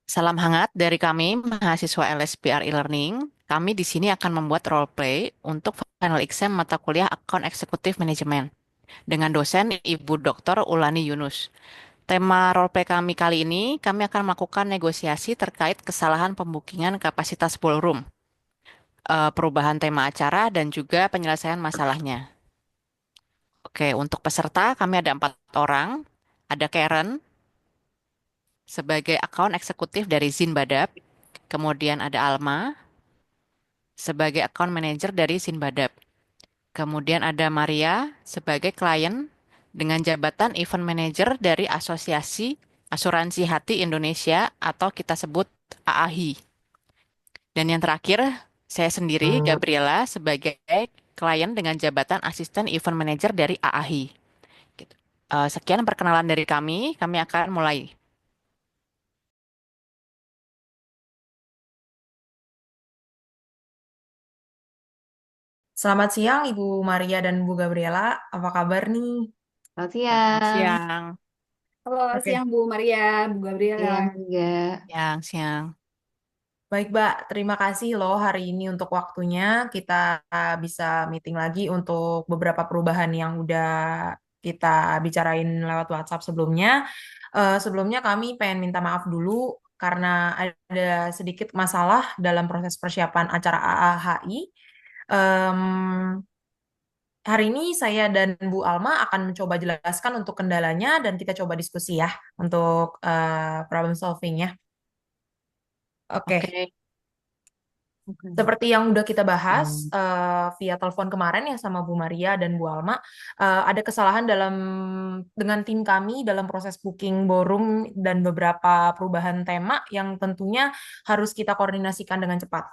Salam hangat dari kami, mahasiswa LSPR e-learning. Kami di sini akan membuat role play untuk final exam mata kuliah Account Executive Management dengan dosen Ibu Dr. Ulani Yunus. Tema role play kami kali ini, kami akan melakukan negosiasi terkait kesalahan pembukingan kapasitas ballroom, perubahan tema acara, dan juga penyelesaian masalahnya. Oke, untuk peserta kami ada 4 orang. Ada Karen sebagai account eksekutif dari Zin Badap. Kemudian ada Alma sebagai account manager dari Sinbadap. Kemudian ada Maria sebagai klien dengan jabatan event manager dari Asosiasi Asuransi Hati Indonesia atau kita sebut AAHI. Dan yang terakhir, saya sendiri, Gabriela, sebagai klien dengan jabatan asisten event manager dari AAHI. Gitu. Sekian perkenalan dari kami akan mulai. Selamat siang Ibu Maria dan Bu Gabriela. Apa kabar nih? Selamat Selamat siang, siang, Halo, Oke, siang Bu Maria, Bu Gabriela. siang juga. siang. baik Mbak. Terima kasih loh hari ini untuk waktunya. Kita bisa meeting lagi untuk beberapa perubahan yang udah kita bicarain lewat WhatsApp sebelumnya. Sebelumnya kami pengen minta maaf dulu karena ada sedikit masalah dalam proses persiapan acara AAHI. Em, Hari ini saya dan Bu Alma akan mencoba jelaskan untuk kendalanya dan kita coba diskusi ya untuk problem solving-nya. Oke, Oke. Oke. seperti yang udah kita bahas Hmm. via telepon kemarin ya sama Bu Maria dan Bu Alma, ada kesalahan dengan tim kami dalam proses booking ballroom dan beberapa perubahan tema yang tentunya harus kita koordinasikan dengan cepat.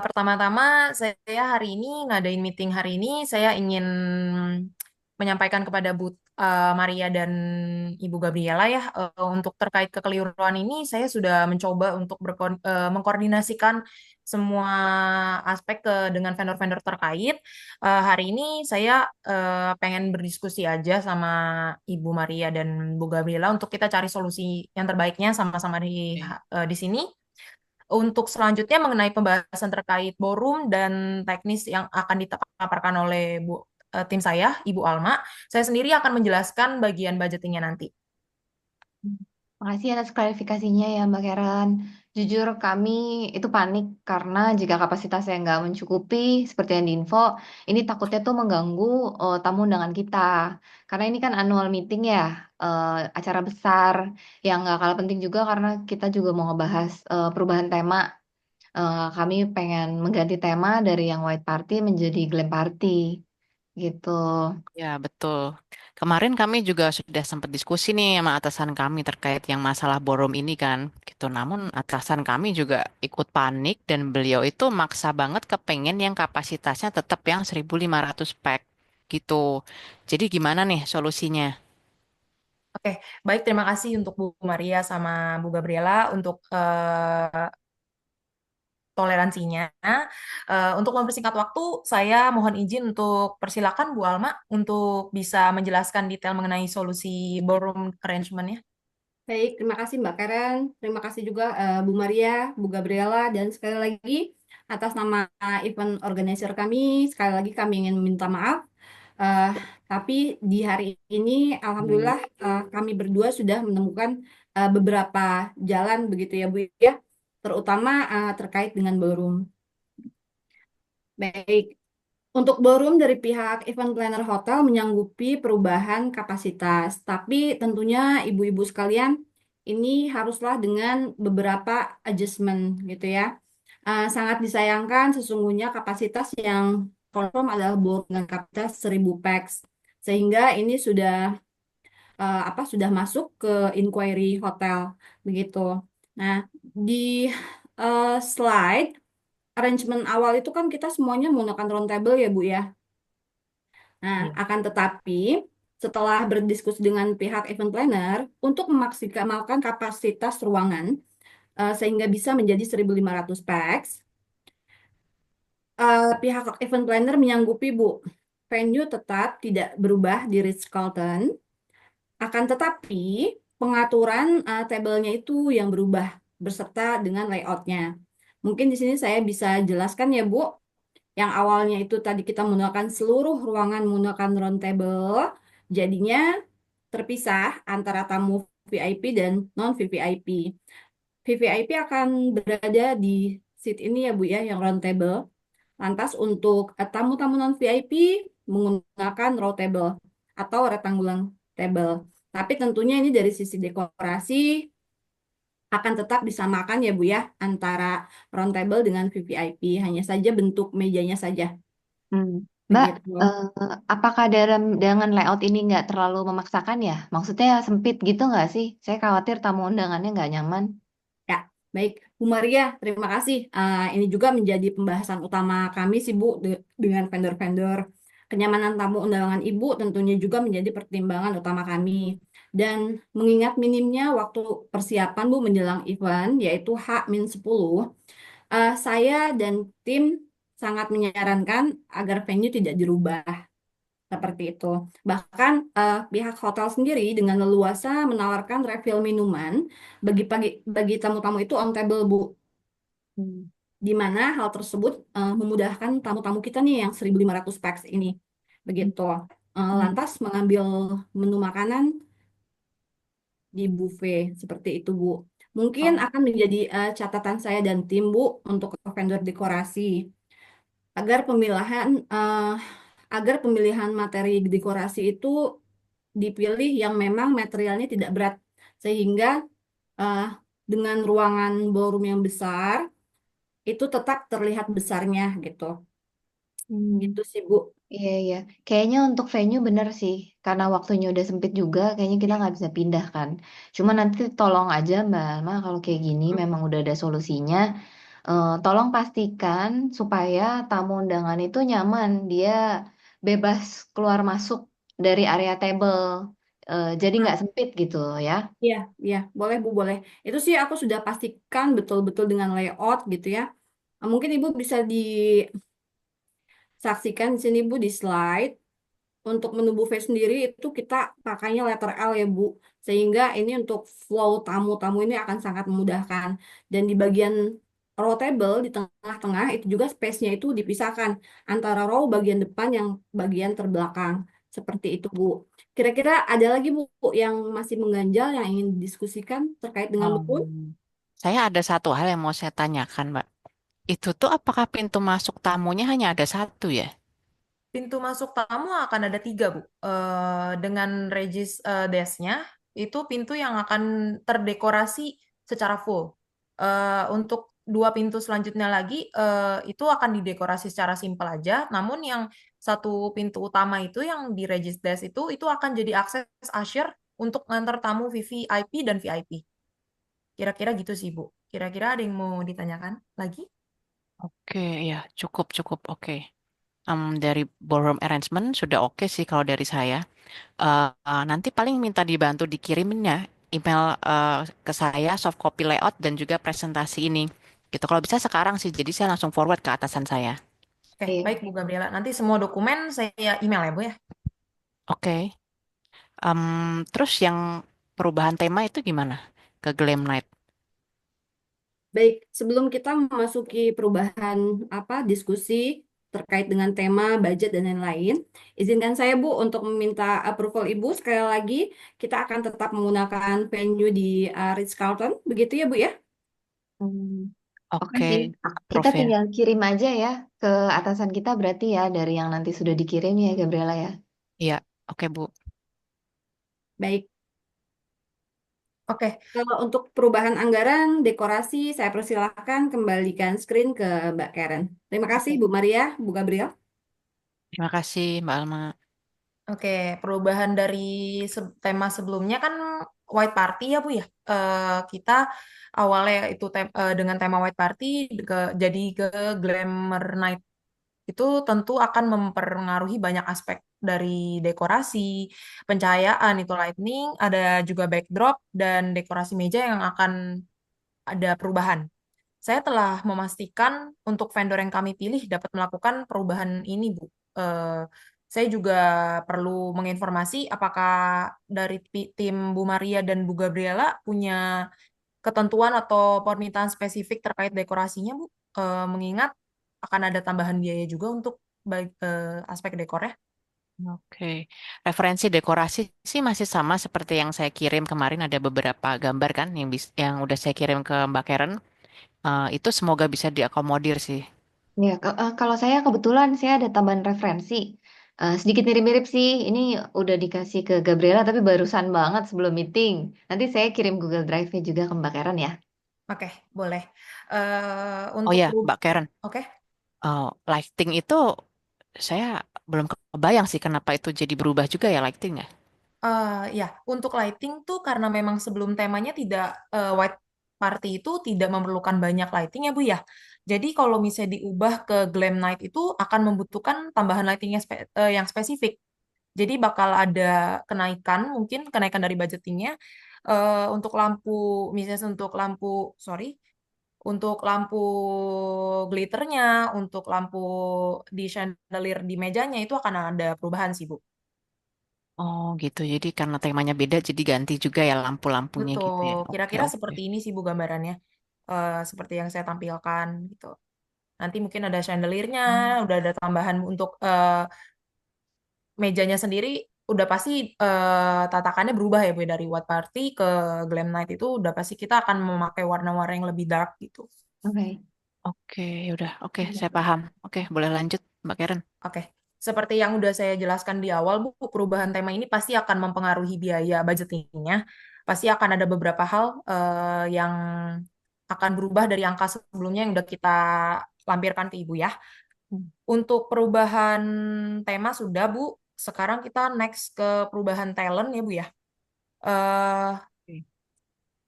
Pertama-tama saya hari ini ngadain meeting hari ini saya ingin menyampaikan kepada Maria dan Ibu Gabriela ya untuk terkait kekeliruan ini saya sudah mencoba untuk mengkoordinasikan semua aspek dengan vendor-vendor terkait. Hari ini saya pengen berdiskusi aja sama Ibu Maria dan Bu Gabriela untuk kita cari solusi yang terbaiknya sama-sama Oke. di sini. Untuk selanjutnya mengenai pembahasan terkait ballroom dan teknis yang akan dipaparkan oleh tim saya, Ibu Alma, saya sendiri akan menjelaskan bagian budgetingnya nanti. Makasih atas klarifikasinya ya Mbak Karen. Jujur kami itu panik karena jika kapasitasnya nggak mencukupi seperti yang diinfo, ini takutnya tuh mengganggu tamu undangan kita. Karena ini kan annual meeting ya, acara besar yang nggak kalah penting juga karena kita juga mau ngebahas perubahan tema. Kami pengen mengganti tema dari yang white party menjadi glam party gitu. Ya, betul. Kemarin kami juga sudah sempat diskusi nih sama atasan kami terkait yang masalah ballroom ini kan, gitu. Namun atasan kami juga ikut panik dan beliau itu maksa banget kepengen yang kapasitasnya tetap yang 1.500 pack gitu. Jadi gimana nih solusinya? Oke, baik terima kasih untuk Bu Maria sama Bu Gabriela untuk toleransinya. Untuk mempersingkat waktu, saya mohon izin untuk persilakan Bu Alma untuk bisa menjelaskan detail mengenai solusi ballroom arrangement-nya. Baik, terima kasih Mbak Karen. Terima kasih juga Bu Maria, Bu Gabriela, dan sekali lagi atas nama event organizer kami, sekali lagi kami ingin meminta maaf. Eh, tapi di hari ini, Alhamdulillah, kami berdua sudah menemukan beberapa jalan begitu ya Bu ya, terutama terkait dengan ballroom. Baik, untuk ballroom dari pihak event planner hotel menyanggupi perubahan kapasitas, tapi tentunya ibu-ibu sekalian ini haruslah dengan beberapa adjustment gitu ya. Sangat disayangkan sesungguhnya kapasitas yang confirm adalah ballroom dengan kapasitas 1000 pax. Sehingga ini sudah masuk ke inquiry hotel begitu. Nah, di slide arrangement awal itu kan kita semuanya menggunakan round table ya Bu ya. Nah, Iya. akan tetapi setelah berdiskusi dengan pihak event planner untuk memaksimalkan kapasitas ruangan sehingga bisa menjadi 1.500 pax, pihak event planner menyanggupi Bu, venue tetap tidak berubah di Ritz-Carlton, akan tetapi pengaturan tabelnya itu yang berubah berserta dengan layoutnya. Mungkin di sini saya bisa jelaskan ya Bu. Yang awalnya itu tadi kita menggunakan seluruh ruangan menggunakan round table, jadinya terpisah antara tamu VIP dan non VVIP. VVIP akan berada di seat ini ya Bu ya, yang round table. Lantas untuk tamu-tamu non VIP menggunakan round table atau rectangular table. Tapi tentunya ini dari sisi dekorasi akan tetap disamakan ya Bu ya antara round table dengan VVIP. Hanya saja bentuk mejanya saja. Hmm. Mbak, Begitu. eh, apakah dengan layout ini nggak terlalu memaksakan ya? Maksudnya sempit gitu nggak sih? Saya khawatir tamu undangannya nggak nyaman. Ya, baik. Bu Maria, terima kasih. Ini juga menjadi pembahasan utama kami sih Bu dengan vendor-vendor. Kenyamanan tamu undangan Ibu tentunya juga menjadi pertimbangan utama kami. Dan mengingat minimnya waktu persiapan Bu menjelang event, yaitu H-10, saya dan tim sangat menyarankan agar venue tidak dirubah. Seperti itu. Bahkan pihak hotel sendiri dengan leluasa menawarkan refill minuman bagi tamu-tamu itu on table, Bu. Hmm. Di mana hal tersebut memudahkan tamu-tamu kita nih yang 1.500 pax ini. Begitu. Hmm. Lantas mengambil menu makanan di buffet seperti itu, Bu. Mungkin Oh. akan menjadi catatan saya dan tim, Bu, untuk vendor dekorasi agar pemilihan materi dekorasi itu dipilih yang memang materialnya tidak berat sehingga eh, dengan ruangan ballroom yang besar itu tetap terlihat besarnya gitu. Hmm. Gitu sih Bu. Iya, iya. Kayaknya untuk venue bener sih. Karena waktunya udah sempit juga, kayaknya kita nggak bisa pindah kan. Cuma nanti tolong aja Mbak Alma, kalau kayak gini memang udah ada solusinya. Tolong pastikan supaya tamu undangan itu nyaman. Dia bebas keluar masuk dari area table. Jadi Hmm, nggak sempit gitu ya. iya, iya, boleh Bu, boleh. Itu sih aku sudah pastikan betul-betul dengan layout gitu ya. Mungkin Ibu bisa disaksikan di sini Bu di slide. Untuk menu buffet sendiri itu kita pakainya letter L ya Bu, sehingga ini untuk flow tamu-tamu ini akan sangat memudahkan. Dan di bagian row table di tengah-tengah itu juga space-nya itu dipisahkan antara row bagian depan yang bagian terbelakang. Seperti itu Bu. Kira-kira ada lagi Bu yang masih mengganjal yang ingin didiskusikan terkait dengan Um, menu? saya ada satu hal yang mau saya tanyakan, Mbak. Itu tuh apakah pintu masuk tamunya hanya ada satu ya? Pintu masuk tamu akan ada tiga, Bu. Dengan regis desk-nya, itu pintu yang akan terdekorasi secara full. Untuk dua pintu selanjutnya lagi, itu akan didekorasi secara simpel aja. Namun yang satu pintu utama itu yang di regis desk itu akan jadi akses usher untuk ngantar tamu VVIP dan VIP. Kira-kira gitu sih, Bu. Kira-kira ada yang mau ditanyakan lagi? Oke, ya, cukup, cukup, oke. Dari ballroom arrangement sudah oke sih kalau dari saya. Nanti paling minta dibantu dikirimin ya email ke saya soft copy layout dan juga presentasi ini. Gitu. Kalau bisa sekarang sih, jadi saya langsung forward ke atasan saya. Oke, baik Iya. Bu Gabriela. Nanti semua dokumen saya email ya, Bu ya. Oke. Terus yang perubahan tema itu gimana? Ke Glam Night. Baik, sebelum kita memasuki perubahan diskusi terkait dengan tema, budget dan lain-lain, izinkan saya Bu untuk meminta approval Ibu sekali lagi kita akan tetap menggunakan venue di Ritz-Carlton, begitu ya Bu ya? Hmm. Oke Oke, sih. Kita approve ya. tinggal kirim aja ya ke atasan kita berarti ya dari yang nanti sudah dikirim ya Gabriela ya. Iya, oke Bu. Baik, Oke, kalau untuk perubahan anggaran, dekorasi, saya persilahkan kembalikan screen ke Mbak Karen. Terima kasih oke. Bu Maria, Bu Gabriel. Terima kasih Mbak Alma. Oke, perubahan dari tema sebelumnya kan white party ya Bu ya. Kita awalnya itu dengan tema white party jadi ke glamour night. Itu tentu akan mempengaruhi banyak aspek dari dekorasi, pencahayaan itu lighting, ada juga backdrop dan dekorasi meja yang akan ada perubahan. Saya telah memastikan untuk vendor yang kami pilih dapat melakukan perubahan ini, Bu. Saya juga perlu menginformasi apakah dari tim Bu Maria dan Bu Gabriela punya ketentuan atau permintaan spesifik terkait dekorasinya, Bu. Mengingat akan ada tambahan biaya juga untuk aspek dekornya. Oke, referensi dekorasi sih masih sama seperti yang saya kirim kemarin. Ada beberapa gambar kan yang udah saya kirim ke Mbak Karen. Itu semoga bisa diakomodir sih. Ya, kalau saya kebetulan saya ada tambahan referensi. Sedikit mirip-mirip sih. Ini udah dikasih ke Gabriela tapi barusan banget sebelum meeting. Nanti saya kirim Google Drive-nya juga ke Mbak Karen ya. Oke, boleh. Oh Untuk ya, Mbak Karen, Oke. lighting itu saya belum kebayang sih kenapa itu jadi berubah juga ya lightingnya. Ya, untuk lighting tuh karena memang sebelum temanya tidak white party itu tidak memerlukan banyak lighting ya Bu ya. Jadi kalau misalnya diubah ke glam night itu akan membutuhkan tambahan lightingnya yang spesifik. Jadi bakal ada mungkin kenaikan dari budgetingnya untuk lampu, misalnya untuk lampu glitternya, untuk lampu di chandelier di mejanya itu akan ada perubahan sih Bu. Oh gitu, jadi karena temanya beda jadi ganti juga ya lampu-lampunya gitu Betul, ya. Oke, kira-kira oke. seperti ini sih Bu gambarannya. Seperti yang saya tampilkan gitu. Nanti mungkin ada chandeliernya, udah ada tambahan untuk mejanya sendiri, udah pasti tatakannya berubah ya Bu dari white party ke glam night itu udah pasti kita akan memakai warna-warna yang lebih dark gitu. Oke. Oke, udah. Oke, saya paham. Oke, boleh lanjut, Mbak Karen. Oke, seperti yang udah saya jelaskan di awal, Bu, perubahan tema ini pasti akan mempengaruhi biaya budgetingnya. Pasti akan ada beberapa hal yang akan berubah dari angka sebelumnya yang udah kita lampirkan ke Ibu ya. Untuk perubahan tema sudah, Bu. Sekarang kita next ke perubahan talent ya, Bu ya. Eh, Oke.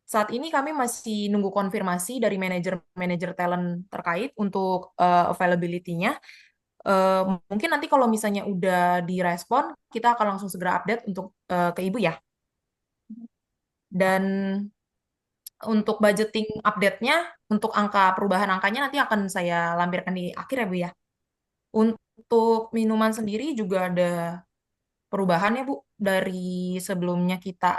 Saat ini kami masih nunggu konfirmasi dari manajer-manajer talent terkait untuk availability-nya. Eh, Mungkin nanti kalau misalnya udah direspon, kita akan langsung segera update untuk ke Ibu ya. Dan untuk budgeting update-nya, untuk perubahan angkanya nanti akan saya lampirkan di akhir ya Bu ya. Untuk minuman sendiri juga ada perubahan ya Bu. Dari sebelumnya kita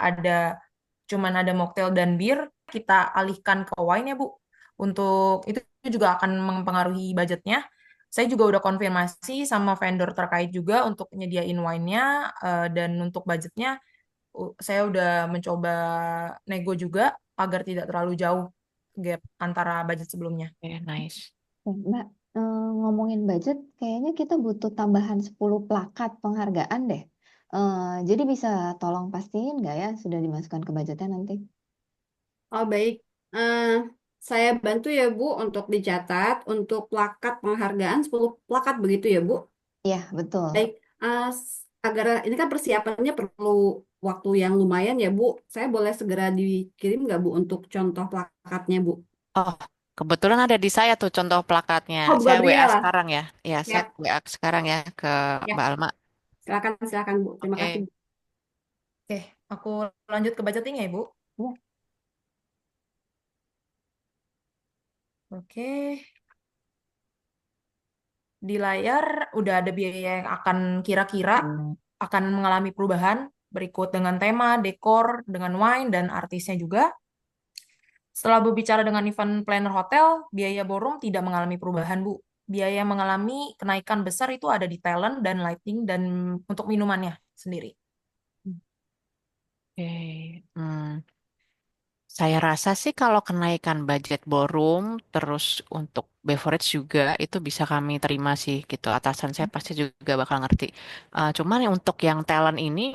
cuman ada mocktail dan bir, kita alihkan ke wine ya Bu. Untuk itu juga akan mempengaruhi budgetnya. Saya juga udah konfirmasi sama vendor terkait juga untuk nyediain wine-nya dan untuk budgetnya saya udah mencoba nego juga agar tidak terlalu jauh gap antara budget sebelumnya. Oke, nice. Mbak, ngomongin budget, kayaknya kita butuh tambahan 10 plakat penghargaan deh. Jadi bisa tolong pastiin nggak ya sudah dimasukkan ke budgetnya nanti? Oh, baik. Eh, saya bantu ya, Bu, untuk dicatat untuk plakat penghargaan 10 plakat begitu ya, Bu. Iya, betul. Baik. Agar ini kan persiapannya perlu waktu yang lumayan ya, Bu. Saya boleh segera dikirim nggak, Bu, untuk contoh plakatnya, Bu? Oh, kebetulan ada di saya tuh contoh plakatnya. Oh, Bu Saya WA Gabriela. sekarang ya. Ya, saya Ya, WA sekarang ya ke ya. Mbak Alma. Silakan, silakan, Bu. Terima kasih, Oke. Bu. Oke, aku lanjut ke budgeting ya, Ibu. Ya. Oke, di layar udah ada biaya yang akan kira-kira akan mengalami perubahan berikut dengan tema, dekor, dengan wine, dan artisnya juga. Setelah berbicara dengan event planner hotel, biaya ballroom tidak mengalami perubahan, Bu. Biaya yang mengalami kenaikan besar itu ada di talent dan lighting dan untuk minumannya sendiri. Oke. Saya rasa sih kalau kenaikan budget ballroom terus untuk beverage juga itu bisa kami terima sih gitu. Atasan saya pasti juga bakal ngerti. Cuman untuk yang talent ini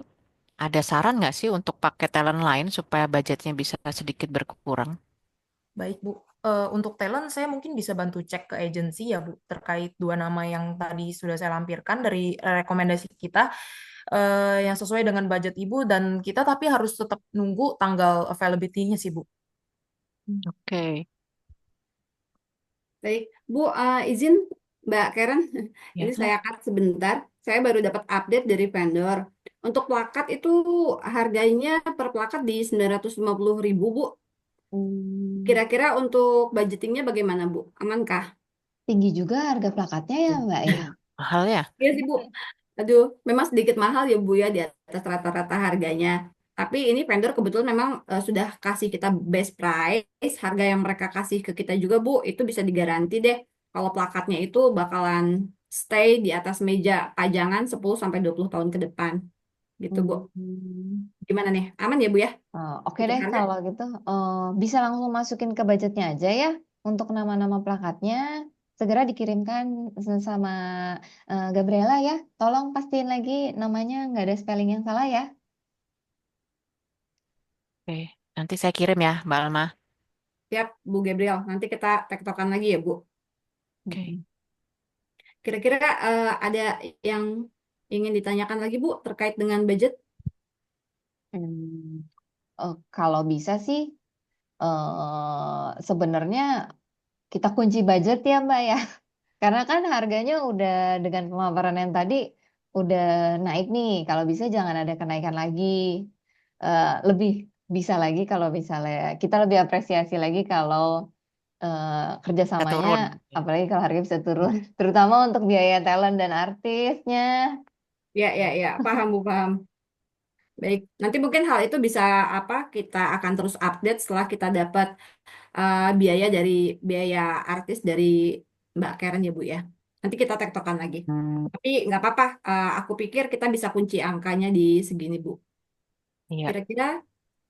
ada saran nggak sih untuk pakai talent lain supaya budgetnya bisa sedikit berkurang? Baik, Bu. Untuk talent, saya mungkin bisa bantu cek ke agensi ya, Bu, terkait dua nama yang tadi sudah saya lampirkan dari rekomendasi kita, yang sesuai dengan budget Ibu, dan kita tapi harus tetap nunggu tanggal availability-nya sih, Bu. Oke. Baik, Bu, izin Mbak Karen, Ya. ini saya cut sebentar. Saya baru dapat update dari vendor. Untuk plakat itu harganya per plakat di 950.000, Bu. Hmm, Kira-kira untuk budgetingnya bagaimana, Bu? Amankah? tinggi juga harga plakatnya ya, Mbak ya? Mahal ya? Iya sih, Bu. Aduh, memang sedikit mahal ya Bu ya di atas rata-rata harganya. Tapi ini vendor kebetulan memang sudah kasih kita best price, harga yang mereka kasih ke kita juga Bu, itu bisa digaranti deh kalau plakatnya itu bakalan stay di atas meja pajangan 10 sampai 20 tahun ke depan. Gitu Bu. Hmm. Gimana nih? Aman ya Bu ya? Oke Untuk deh harga? kalau gitu bisa langsung masukin ke budgetnya aja ya untuk nama-nama plakatnya segera dikirimkan sama Gabriela ya. Tolong pastiin lagi namanya nggak ada spelling yang salah ya. Oke, nanti saya kirim ya, Mbak Alma. Siap Bu Gabriel. Nanti kita tektokan lagi ya Bu. Oke. Mm-mm. Kira-kira ada yang ingin ditanyakan lagi Bu terkait dengan budget? Hmm. Kalau bisa sih sebenarnya kita kunci budget ya Mbak ya. Karena kan harganya udah dengan pemaparan yang tadi udah naik nih. Kalau bisa jangan ada kenaikan lagi. Lebih bisa lagi kalau misalnya kita lebih apresiasi lagi kalau eh, Kita kerjasamanya, turun. apalagi kalau harga bisa turun. Terutama untuk biaya talent dan artisnya. Ya, ya, ya, paham Bu, paham. Baik, nanti mungkin hal itu bisa apa kita akan terus update setelah kita dapat biaya artis dari Mbak Karen ya Bu ya. Nanti kita tektokan lagi. Hmm, Tapi nggak apa-apa, aku pikir kita bisa kunci angkanya di segini Bu. iya. Kira-kira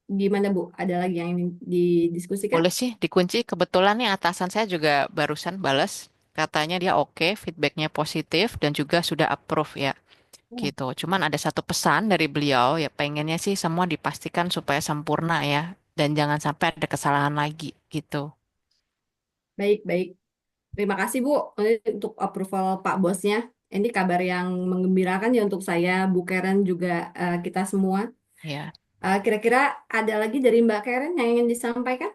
gimana Bu? Ada lagi yang ingin didiskusikan? Boleh sih dikunci. Kebetulan nih atasan saya juga barusan bales. Katanya dia oke, feedbacknya positif dan juga sudah approve ya. Hmm. Gitu. Cuman ada satu pesan dari beliau ya pengennya sih semua dipastikan supaya sempurna ya. Dan jangan sampai ada kesalahan lagi gitu. Baik, baik. Terima kasih Bu untuk approval Pak Bosnya. Ini kabar yang menggembirakan ya untuk saya, Bu Karen juga kita semua. Ya. Kira-kira ada lagi dari Mbak Karen yang ingin disampaikan?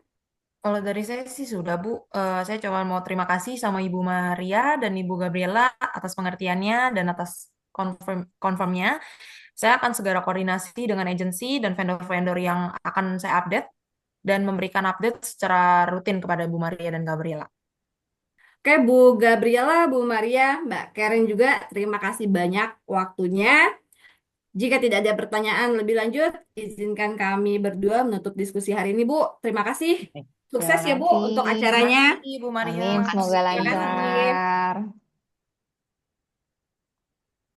Kalau dari saya sih sudah, Bu. Saya cuma mau terima kasih sama Ibu Maria dan Ibu Gabriela atas pengertiannya dan atas confirmnya. Saya akan segera koordinasi dengan agensi dan vendor-vendor yang akan saya update dan memberikan update secara rutin kepada Bu Maria dan Gabriela. Oke, Bu Gabriela, Bu Maria, Mbak Karen juga terima kasih banyak waktunya. Jika tidak ada pertanyaan lebih lanjut, izinkan kami berdua menutup diskusi hari ini, Bu. Terima kasih. Oke. Sukses Terima ya, Bu, kasih. untuk Terima acaranya. kasih, Bu Maria. Amin, semoga Terima kasih. lancar.